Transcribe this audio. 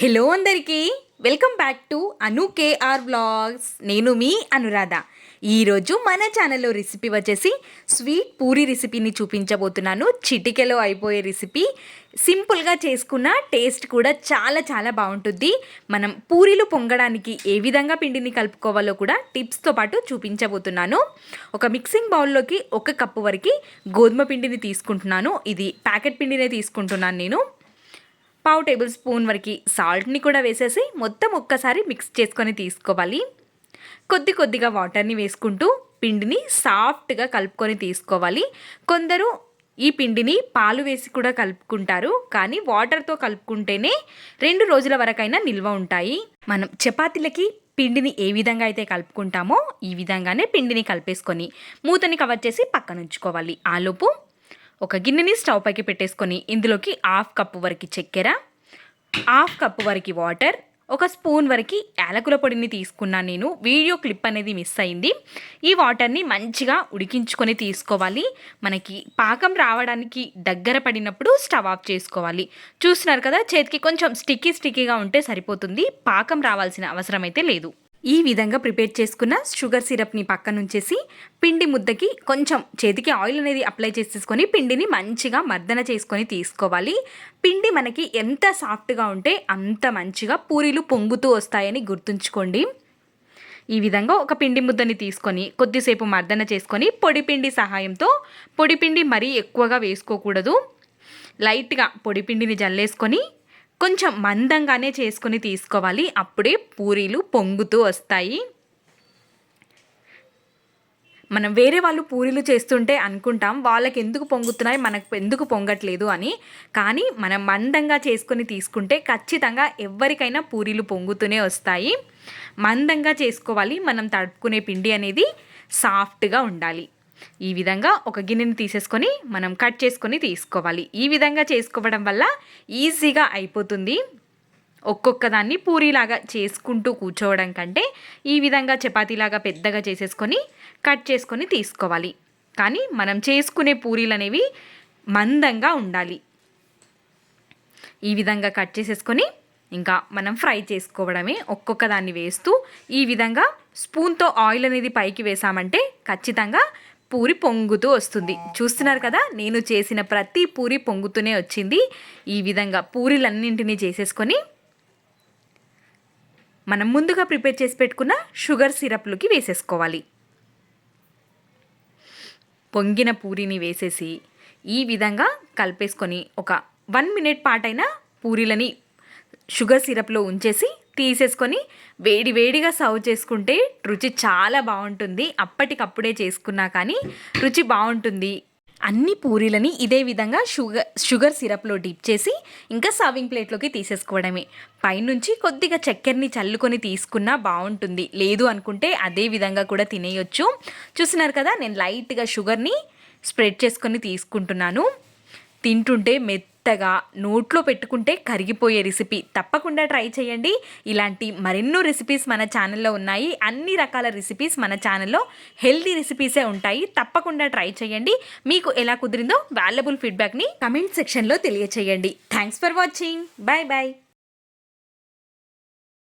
Hello అందరికీ welcome back to Anu KR vlogs. నేను మీ అనురాధ. ఈరోజు మన ఛానల్లో రెసిపీ వచ్చేసి స్వీట్ పూరి రెసిపీని చూపించబోతున్నాను. చిటికెలో అయిపోయే రెసిపీ, సింపుల్గా చేసుకున్న టేస్ట్ కూడా చాలా చాలా బాగుంటుంది. మనం పూరీలు పొంగడానికి ఏ విధంగా పిండిని కలుపుకోవాలో కూడా టిప్స్తో పాటు చూపించబోతున్నాను. ఒక మిక్సింగ్ బౌల్లోకి 1 కప్పు వరకు గోధుమ పిండిని తీసుకుంటున్నాను. ఇది ప్యాకెట్ పిండినే తీసుకుంటున్నాను నేను. 1/2 టేబుల్ స్పూన్ వరకు సాల్ట్ని కూడా వేసేసి మొత్తం ఒక్కసారి మిక్స్ చేసుకొని తీసుకోవాలి. కొద్దిగా వాటర్ని వేసుకుంటూ పిండిని సాఫ్ట్గా కలుపుకొని తీసుకోవాలి. కొందరు ఈ పిండిని పాలు వేసి కూడా కలుపుకుంటారు, కానీ వాటర్తో కలుపుకుంటేనే 2 రోజుల వరకైనా నిల్వ ఉంటాయి. మనం చపాతీలకి పిండిని ఏ విధంగా అయితే కలుపుకుంటామో ఈ విధంగానే పిండిని కలిపేసుకొని మూతని కవర్ చేసి పక్కన ఉంచుకోవాలి. ఆలోపు ఒక గిన్నెని స్టవ్ పైకి పెట్టేసుకొని ఇందులోకి 1/2 కప్పు వరకు చక్కెర, 1/2 కప్పు వరకు వాటర్, 1 స్పూన్ వరకు యాలకుల పొడిని తీసుకున్నాను నేను. వీడియో క్లిప్ అనేది మిస్ అయింది. ఈ వాటర్ని మంచిగా ఉడికించుకొని తీసుకోవాలి. మనకి పాకం రావడానికి దగ్గర పడినప్పుడు స్టవ్ ఆఫ్ చేసుకోవాలి. చూస్తున్నారు కదా, చేతికి కొంచెం స్టిక్కీగా ఉంటే సరిపోతుంది. పాకం రావాల్సిన అవసరం అయితే లేదు. ఈ విధంగా ప్రిపేర్ చేసుకున్న షుగర్ సిరప్ని పక్కన ఉంచేసి పిండి ముద్దకి కొంచెం చేతికి ఆయిల్ అనేది అప్లై చేసేసుకొని పిండిని మంచిగా మర్దన చేసుకొని తీసుకోవాలి. పిండి మనకి ఎంత సాఫ్ట్గా ఉంటే అంత మంచిగా పూరీలు పొంగుతూ వస్తాయని గుర్తుంచుకోండి. ఈ విధంగా ఒక పిండి ముద్దని తీసుకొని కొద్దిసేపు మర్దన చేసుకొని పొడిపిండి సహాయంతో, పొడిపిండి మరీ ఎక్కువగా వేసుకోకూడదు, లైట్గా పొడిపిండిని జల్లేసుకొని కొంచెం మందంగానే చేసుకొని తీసుకోవాలి. అప్పుడే పూరీలు పొంగుతూ వస్తాయి. మనం వేరే వాళ్ళు పూరీలు చేస్తుంటే అనుకుంటాం వాళ్ళకి ఎందుకు పొంగుతున్నాయి, మనకు ఎందుకు పొంగట్లేదు అని. కానీ మనం మందంగా చేసుకొని తీసుకుంటే ఖచ్చితంగా ఎవరికైనా పూరీలు పొంగుతూనే వస్తాయి. మందంగా చేసుకోవాలి. మనం తడుపుకునే పిండి అనేది సాఫ్ట్గా ఉండాలి. ఈ విధంగా ఒక గిన్నెని తీసేసుకొని మనం కట్ చేసుకొని తీసుకోవాలి. ఈ విధంగా చేసుకోవడం వల్ల ఈజీగా అయిపోతుంది. ఒక్కొక్క దాన్ని పూరీలాగా చేసుకుంటూ కూర్చోవడం కంటే ఈ విధంగా చపాతీలాగా పెద్దగా చేసేసుకొని కట్ చేసుకొని తీసుకోవాలి. కానీ మనం చేసుకునే పూరీలు అనేవి మందంగా ఉండాలి. ఈ విధంగా కట్ చేసేసుకొని ఇంకా మనం ఫ్రై చేసుకోవడమే. ఒక్కొక్క దాన్ని వేస్తూ ఈ విధంగా స్పూన్తో ఆయిల్ అనేది పైకి వేసామంటే ఖచ్చితంగా పూరి పొంగుతూ వస్తుంది. చూస్తున్నారు కదా, నేను చేసిన ప్రతి పూరి పొంగుతూనే వచ్చింది. ఈ విధంగా పూరీలన్నింటినీ చేసేసుకొని మనం ముందుగా ప్రిపేర్ చేసి పెట్టుకున్న షుగర్ సిరప్లోకి వేసేసుకోవాలి. పొంగిన పూరీని వేసేసి ఈ విధంగా కలిపేసుకొని ఒక 1 మినిట్ పాటైనా పూరీలని షుగర్ సిరప్లో ఉంచేసి తీసేసుకొని వేడిగా సర్వ్ చేసుకుంటే రుచి చాలా బాగుంటుంది. అప్పటికప్పుడే చేసుకున్నా కానీ రుచి బాగుంటుంది. అన్ని పూరీలని ఇదే విధంగా షుగర్ సిరప్లో డిప్ చేసి ఇంకా సర్వింగ్ ప్లేట్లోకి తీసేసుకోవడమే. పైనుంచి కొద్దిగా చక్కెరని చల్లుకొని తీసుకున్నా బాగుంటుంది. లేదు అనుకుంటే అదే విధంగా కూడా తినేయొచ్చు. చూస్తున్నారు కదా, నేను లైట్గా షుగర్ని స్ప్రెడ్ చేసుకొని తీసుకుంటున్నాను. తింటుంటే మెత్తగా నోట్లో పెట్టుకుంటే కరిగిపోయే రెసిపీ. తప్పకుండా ట్రై చేయండి. ఇలాంటి మరెన్నో రెసిపీస్ మన ఛానల్లో ఉన్నాయి. అన్ని రకాల రెసిపీస్ మన ఛానల్లో హెల్తీ రెసిపీసే ఉంటాయి. తప్పకుండా ట్రై చేయండి. మీకు ఎలా కుదిరిందో వాల్యుబుల్ ఫీడ్బ్యాక్ని కమెంట్ సెక్షన్లో తెలియచేయండి. Thanks for watching. Bye bye.